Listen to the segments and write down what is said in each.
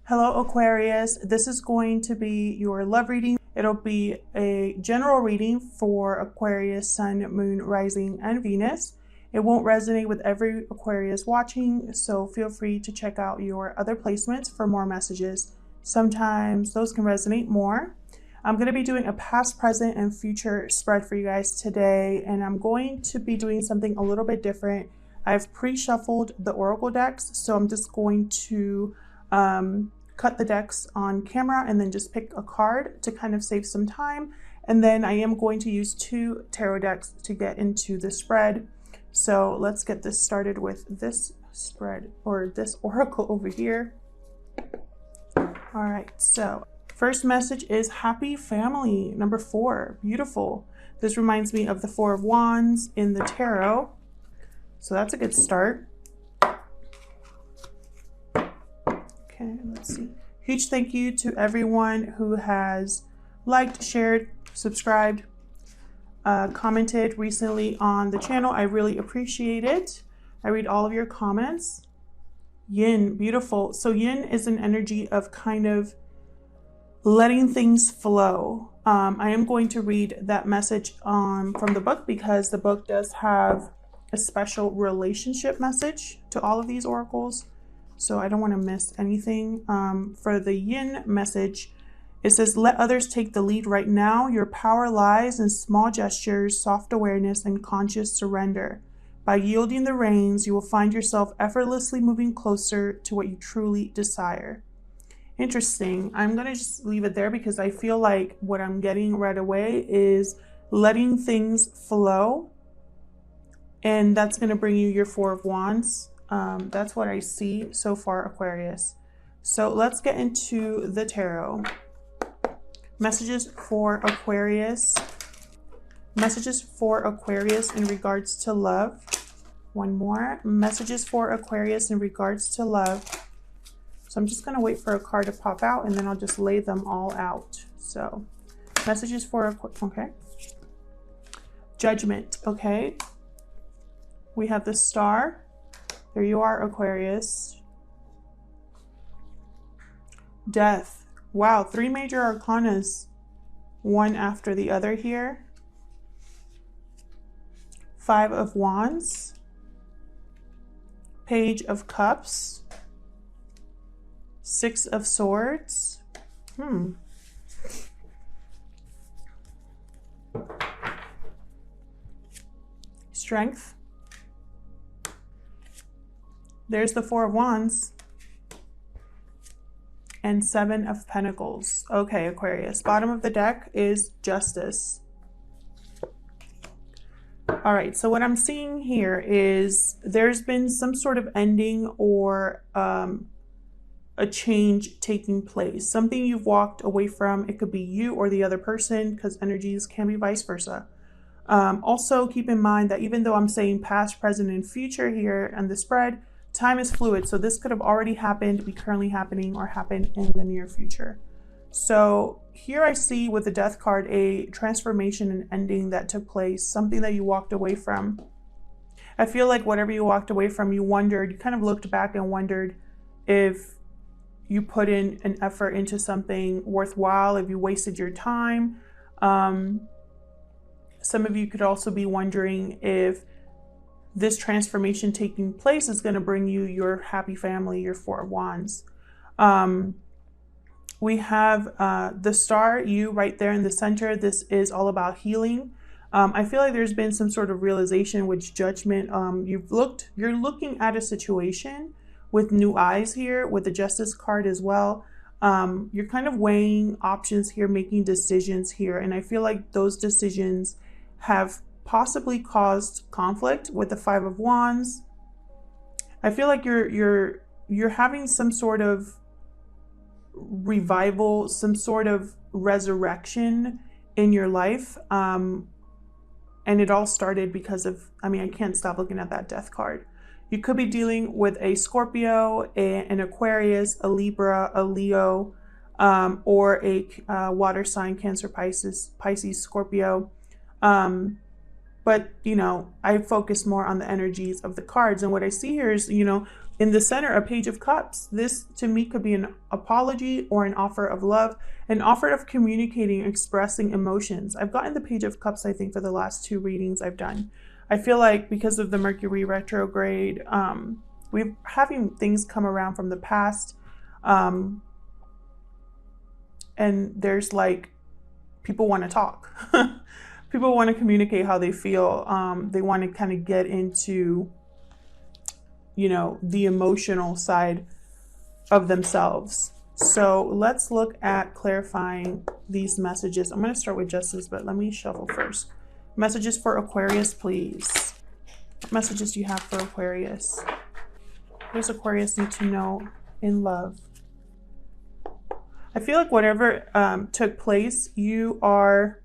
Hello Aquarius, this is going to be your love reading. It'll be a general reading for Aquarius, Sun, Moon, Rising, and Venus. It won't resonate with every Aquarius watching, so feel free to check out your other placements for more messages. Sometimes those can resonate more. I'm going to be doing a past, present, and future spread for you guys today, and I'm going to be doing something a little bit different. I've pre-shuffled the oracle decks, so I'm just going to cut the decks on camera and then just pick a card to kind of save some time. And then I am going to use 2 tarot decks to get into the spread. So let's get this started with this spread, or this oracle over here. All right, so first message is happy family, number 4. Beautiful. This reminds me of the 4 of Wands in the tarot. So that's a good start. Okay, let's see. Huge thank you to everyone who has liked, shared, subscribed, commented recently on the channel. I really appreciate it. I read all of your comments. Yin, beautiful. So yin is an energy of kind of letting things flow. I am going to read that message from the book because the book does have a special relationship message to all of these oracles. So I don't want to miss anything. For the yin message, it says, let others take the lead right now. Your power lies in small gestures, soft awareness, and conscious surrender. By yielding the reins, you will find yourself effortlessly moving closer to what you truly desire. Interesting. I'm going to just leave it there because I feel like what I'm getting right away is letting things flow. And that's going to bring you your 4 of Wands. That's what I see so far, Aquarius. So let's get into the tarot. Messages for Aquarius. Messages for Aquarius in regards to love. One more. Messages for Aquarius in regards to love. So I'm just going to wait for a card to pop out and then I'll just lay them all out. So messages for Aquarius. Okay. Judgment. Okay. We have the Star. There you are, Aquarius. Death. Wow, 3 major arcanas, one after the other here. 5 of Wands. Page of Cups. 6 of Swords. Strength. There's the 4 of Wands and 7 of Pentacles. Okay, Aquarius. Bottom of the deck is Justice. All right, so what I'm seeing here is there's been some sort of ending or a change taking place. Something you've walked away from. It could be you or the other person because energies can be vice versa. Also, keep in mind that even though I'm saying past, present, and future here and the spread, time is fluid, so this could have already happened, be currently happening, or happen in the near future. So here I see with the Death card a transformation and ending that took place, something that you walked away from. I feel like whatever you walked away from, you kind of looked back and wondered if you put in an effort into something worthwhile, if you wasted your time. Some of you could also be wondering if this transformation taking place is going to bring you your happy family, your 4 of Wands. We have the Star, you right there in the center. This is all about healing. I feel like there's been some sort of realization with Judgment. You're looking at a situation with new eyes here, with the Justice card as well. You're kind of weighing options here, making decisions here. And I feel like those decisions have possibly caused conflict with the 5 of Wands. I feel like you're having some sort of revival, some sort of resurrection in your life. And it all started because of, I can't stop looking at that Death card. You could be dealing with a Scorpio, an Aquarius, a Libra, a Leo, or a water sign, Cancer, Pisces, Scorpio. But, I focus more on the energies of the cards. And what I see here is, In the center, a Page of Cups. This to me could be an apology or an offer of love, an offer of communicating, expressing emotions. I've gotten the Page of Cups, I think, for the last 2 readings I've done. I feel like because of the Mercury retrograde, we're having things come around from the past. And there's like, people want to talk. People want to communicate how they feel. They want to kind of get into, you know, the emotional side of themselves. So let's look at clarifying these messages. I'm going to start with Justice, but let me shuffle first. Messages for Aquarius, please. What messages do you have for Aquarius? What does Aquarius need to know in love? I feel like whatever took place, you are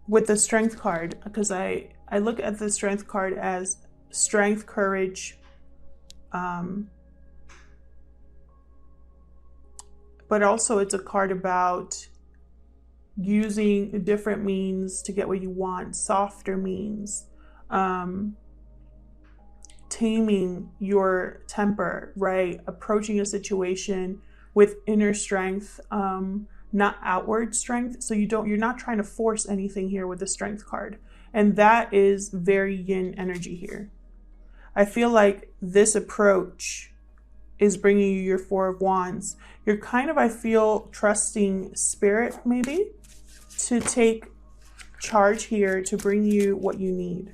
with the Strength card, because I look at the Strength card as strength, courage, but also it's a card about using different means to get what you want, softer means, taming your temper, right? Approaching a situation with inner strength, not outward strength. So you're not trying to force anything here with the Strength card. And that is very yin energy here. I feel like this approach is bringing you your 4 of Wands. You're kind of, I feel, trusting Spirit maybe to take charge here to bring you what you need.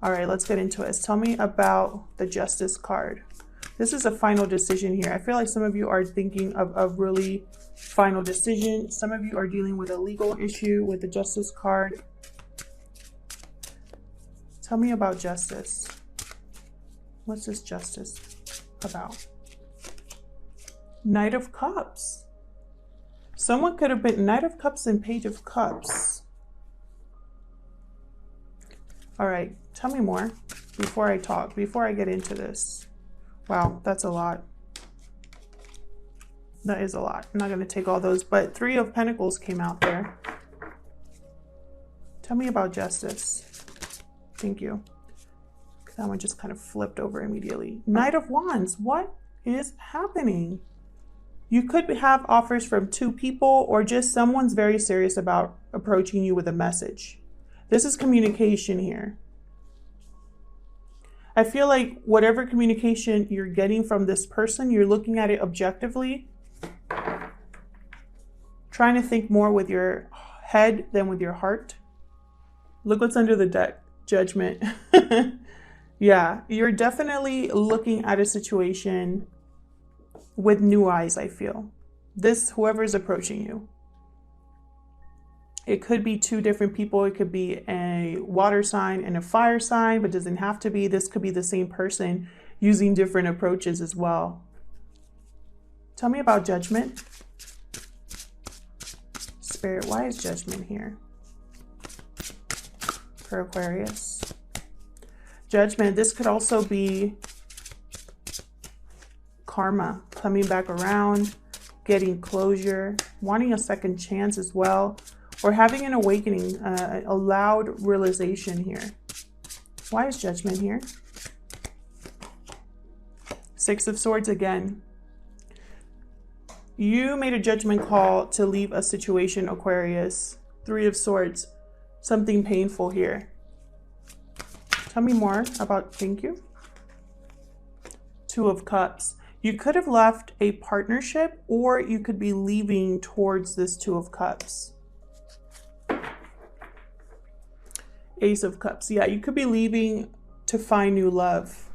All right, let's get into it. Tell me about the Justice card. This is a final decision here. I feel like some of you are thinking of a really final decision. Some of you are dealing with a legal issue with the Justice card. Tell me about Justice. What's this Justice about? Knight of Cups. Someone could have been Knight of Cups and Page of Cups. All right, tell me more before I talk, before I get into this. Wow, that's a lot. That is a lot. I'm not going to take all those, but 3 of Pentacles came out there. Tell me about Justice. Thank you. That one just kind of flipped over immediately. Knight of Wands. What is happening? You could have offers from 2 people, or just someone's very serious about approaching you with a message. This is communication here. I feel like whatever communication you're getting from this person, you're looking at it objectively, trying to think more with your head than with your heart. Look what's under the deck. Judgment. Yeah, you're definitely looking at a situation with new eyes, I feel. Whoever's approaching you. It could be 2 different people. It could be a water sign and a fire sign, but doesn't have to be. This could be the same person using different approaches as well. Tell me about Judgment. Spirit, why is Judgment here for Aquarius? Judgment, this could also be karma coming back around, getting closure, wanting a second chance as well, or having an awakening, a loud realization here. Why is Judgment here? 6 of Swords again. You made a judgment call to leave a situation, Aquarius. 3 of Swords. Something painful here. Tell me more about, thank you. 2 of Cups. You could have left a partnership, or you could be leaving towards this 2 of Cups. Ace of Cups. Yeah, you could be leaving to find new love.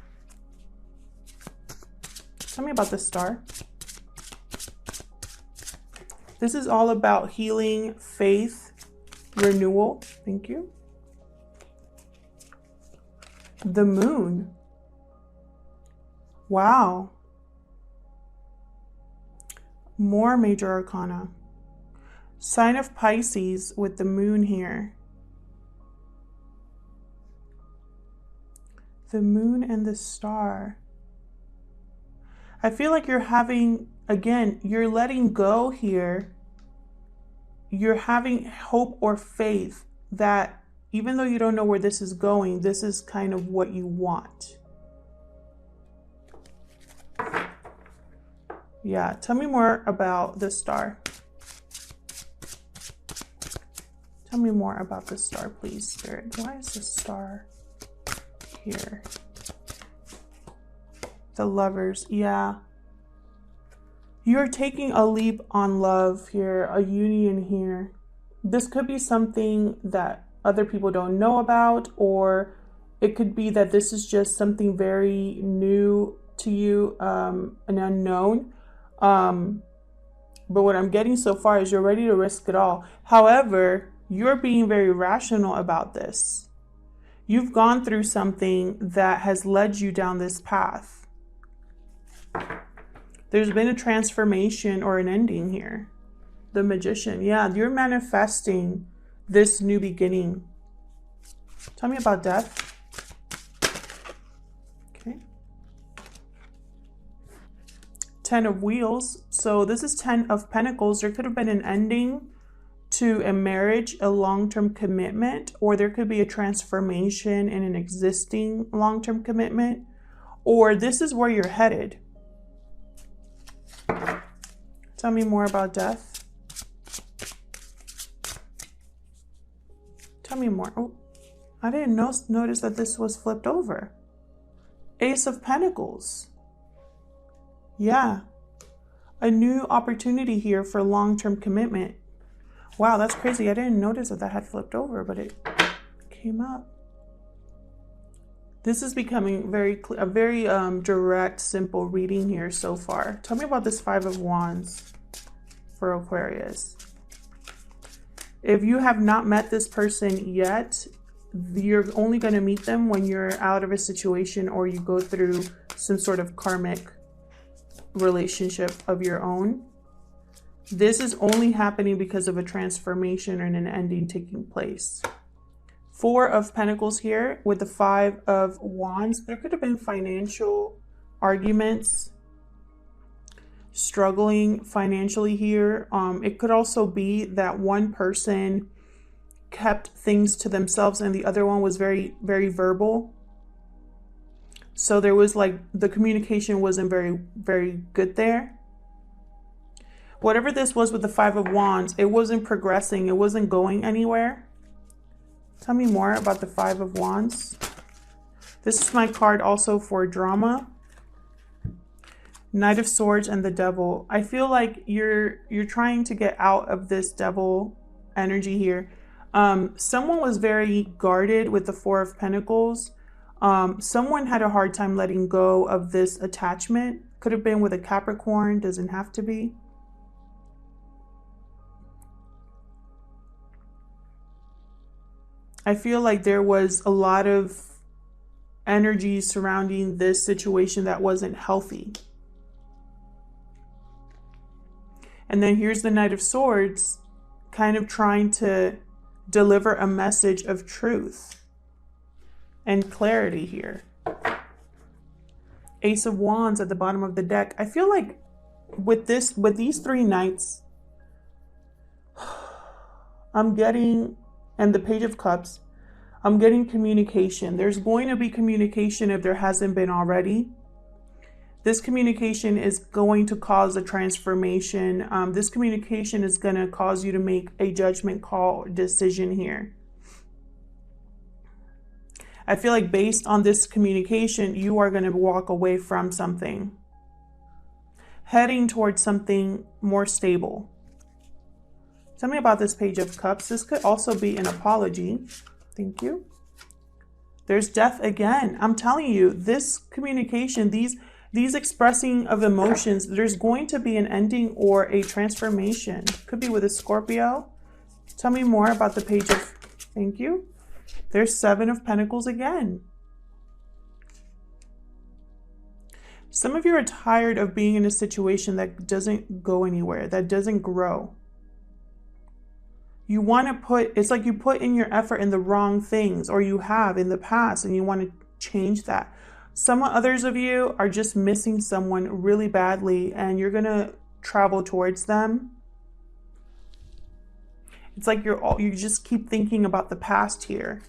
Tell me about the Star. This is all about healing, faith, renewal. Thank you. The Moon. Wow. More major arcana. Sign of Pisces with the Moon here. The Moon and the Star. I feel like you're having, again, you're letting go here. You're having hope or faith that even though you don't know where this is going, this is kind of what you want. Yeah, tell me more about the star. Tell me more about the star, please, Spirit. Why is the star here? The Lovers, yeah. You're taking a leap on love here, a union here. This could be something that other people don't know about, or it could be that this is just something very new to you, an unknown. But what I'm getting so far is you're ready to risk it all. However, you're being very rational about this. You've gone through something that has led you down this path. There's been a transformation or an ending here. The Magician. Yeah, you're manifesting this new beginning. Tell me about death. Okay. 10 of Wheels. So this is 10 of Pentacles. There could have been an ending to a marriage, a long-term commitment, or there could be a transformation in an existing long-term commitment, or this is where you're headed. Tell me more about death. Tell me more. Oh, I didn't notice that this was flipped over. Ace of Pentacles. Yeah. A new opportunity here for long-term commitment. Wow, that's crazy. I didn't notice that that had flipped over, but it came up. This is becoming a very direct, simple reading here so far. Tell me about this 5 of Wands for Aquarius. If you have not met this person yet, you're only going to meet them when you're out of a situation or you go through some sort of karmic relationship of your own. This is only happening because of a transformation and an ending taking place. 4 of Pentacles here with the 5 of Wands. There could have been financial arguments, struggling financially here. It could also be that one person kept things to themselves and the other one was very, very verbal. So there was like the communication wasn't very, very good there. Whatever this was with the 5 of Wands, it wasn't progressing. It wasn't going anywhere. Tell me more about the 5 of Wands. This is my card also for drama. Knight of Swords and the Devil. I feel like you're trying to get out of this devil energy here. Someone was very guarded with the 4 of Pentacles. Someone had a hard time letting go of this attachment. Could have been with a Capricorn, doesn't have to be. I feel like there was a lot of energy surrounding this situation that wasn't healthy. And then here's the Knight of Swords, kind of trying to deliver a message of truth and clarity here. Ace of Wands at the bottom of the deck. I feel like with these 3 knights, I'm getting, and the Page of Cups, I'm getting communication. There's going to be communication if there hasn't been already. This communication is going to cause a transformation. This communication is going to cause you to make a judgment call decision here. I feel like based on this communication, you are going to walk away from something, heading towards something more stable. Tell me about this Page of Cups. This could also be an apology. Thank you. There's death again. I'm telling you, this communication, these expressing of emotions, there's going to be an ending or a transformation. Could be with a Scorpio. Tell me more about the Page of, thank you. There's 7 of Pentacles again. Some of you are tired of being in a situation that doesn't go anywhere, that doesn't grow. You want to put, it's like you put in your effort in the wrong things, or you have in the past, and you want to change that. Some others of you are just missing someone really badly, and you're going to travel towards them. It's like you just keep thinking about the past here.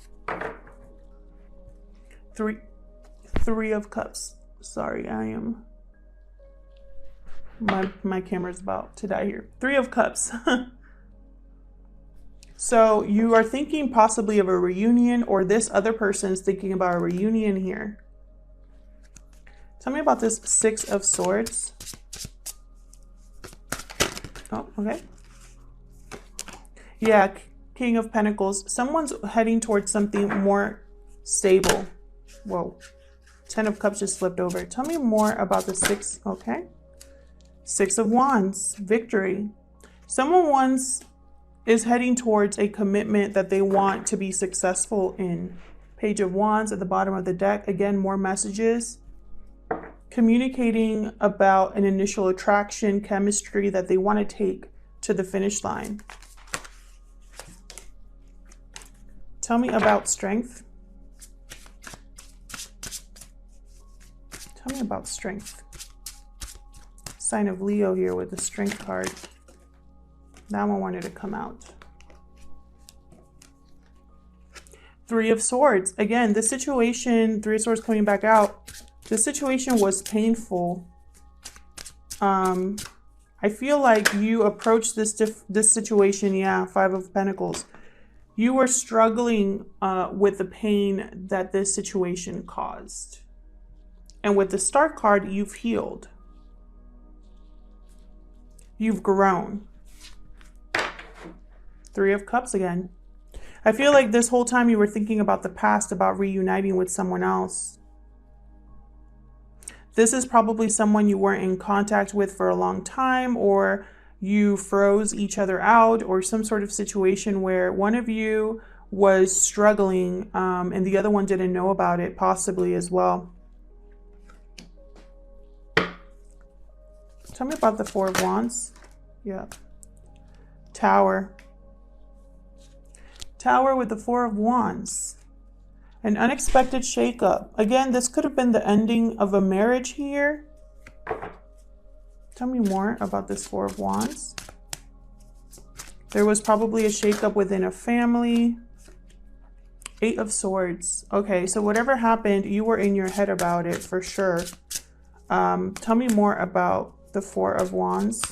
Three of Cups. Sorry, my camera's about to die here. 3 of Cups. So you are thinking possibly of a reunion, or this other person's thinking about a reunion here. Tell me about this 6 of Swords. Oh, okay. Yeah, King of Pentacles. Someone's heading towards something more stable. Whoa. 10 of Cups just flipped over. Tell me more about the 6. Okay. 6 of Wands. Victory. Someone is heading towards a commitment that they want to be successful in. Page of Wands at the bottom of the deck. Again, more messages. Communicating about an initial attraction, chemistry that they want to take to the finish line. Tell me about strength. Tell me about strength. Sign of Leo here with the strength card. That one wanted to come out. 3 of Swords. Again, the situation, 3 of Swords coming back out. The situation was painful. I feel like you approached this situation, yeah, 5 of Pentacles. You were struggling with the pain that this situation caused. And with the Star card, you've healed. You've grown. 3 of Cups again. I feel like this whole time you were thinking about the past, about reuniting with someone else. This is probably someone you weren't in contact with for a long time, or you froze each other out, or some sort of situation where one of you was struggling and the other one didn't know about it, possibly as well. Tell me about the 4 of Wands. Yeah. Tower. Tower with the 4 of Wands. An unexpected shakeup. Again, this could have been the ending of a marriage here. Tell me more about this 4 of Wands. There was probably a shakeup within a family. 8 of Swords. Okay, so whatever happened, you were in your head about it for sure. Tell me more about the 4 of Wands.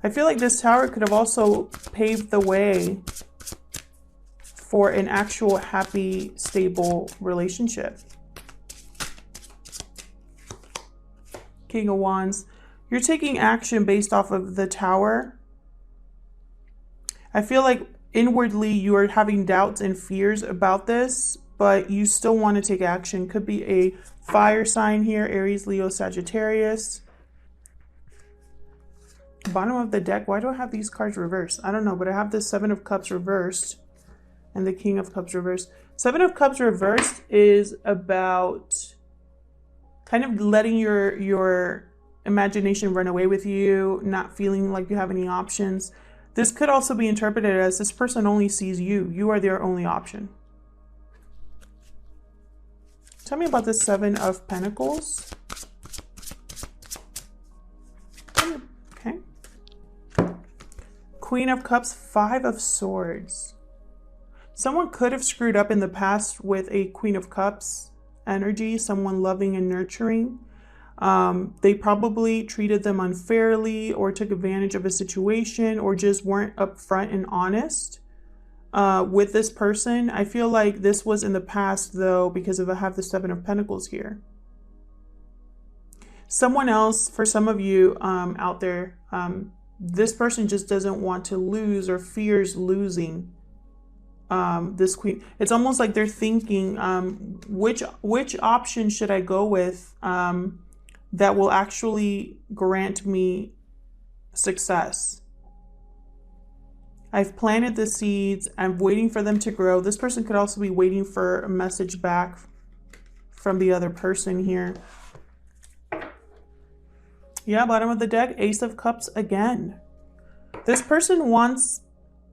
I feel like this Tower could have also paved the way for an actual happy, stable relationship. King of Wands. You're taking action based off of the Tower. I feel like inwardly you are having doubts and fears about this, but you still want to take action. Could be a fire sign here, Aries, Leo, Sagittarius. Bottom of the deck. Why do I have these cards reversed? I don't know, but I have the 7 of Cups reversed and the King of Cups reversed. 7 of Cups reversed is about kind of letting your imagination run away with you, not feeling like you have any options. This could also be interpreted as this person only sees you. You are their only option. Tell me about the 7 of Pentacles. Okay. Queen of Cups, 5 of Swords. Someone could have screwed up in the past with a Queen of Cups energy, someone loving and nurturing. They probably treated them unfairly or took advantage of a situation or just weren't upfront and honest with this person. I feel like this was in the past though, because I have the 7 of Pentacles here. Someone else, for some of you out there, this person just doesn't want to lose or fears losing this queen. It's almost like they're thinking, which option should I go with that will actually grant me success? I've planted the seeds. I'm waiting for them to grow. This person could also be waiting for a message back from the other person here. Yeah, bottom of the deck, Ace of Cups again. This person wants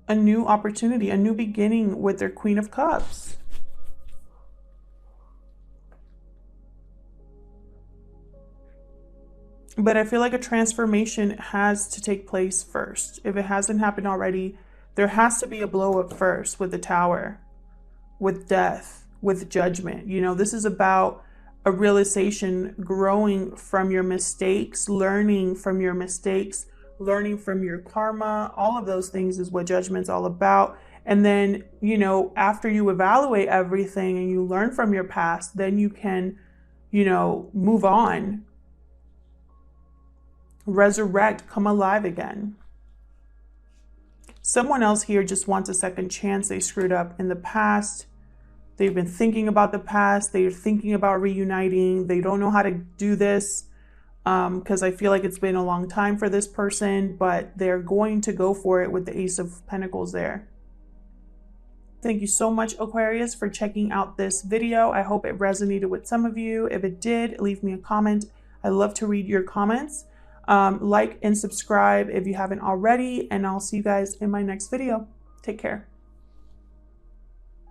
a new opportunity, a new beginning with their Queen of Cups. But I feel like a transformation has to take place first. If it hasn't happened already, there has to be a blow up first with the Tower, with death, with judgment. You know, this is about a realization, growing from your mistakes, learning from your mistakes, learning from your karma. All of those things is what judgment's all about. And then, you know, after you evaluate everything and you learn from your past, then you can, you know, move on, resurrect, come alive again. Someone else here just wants a second chance. They screwed up in the past. They've been thinking about the past. They're thinking about reuniting. They don't know how to do this because I feel like it's been a long time for this person, but they're going to go for it with the Ace of Pentacles there. Thank you so much, Aquarius, for checking out this video. I hope it resonated with some of you. If it did, leave me a comment. I love to read your comments. Like and subscribe if you haven't already, and I'll see you guys in my next video. Take care.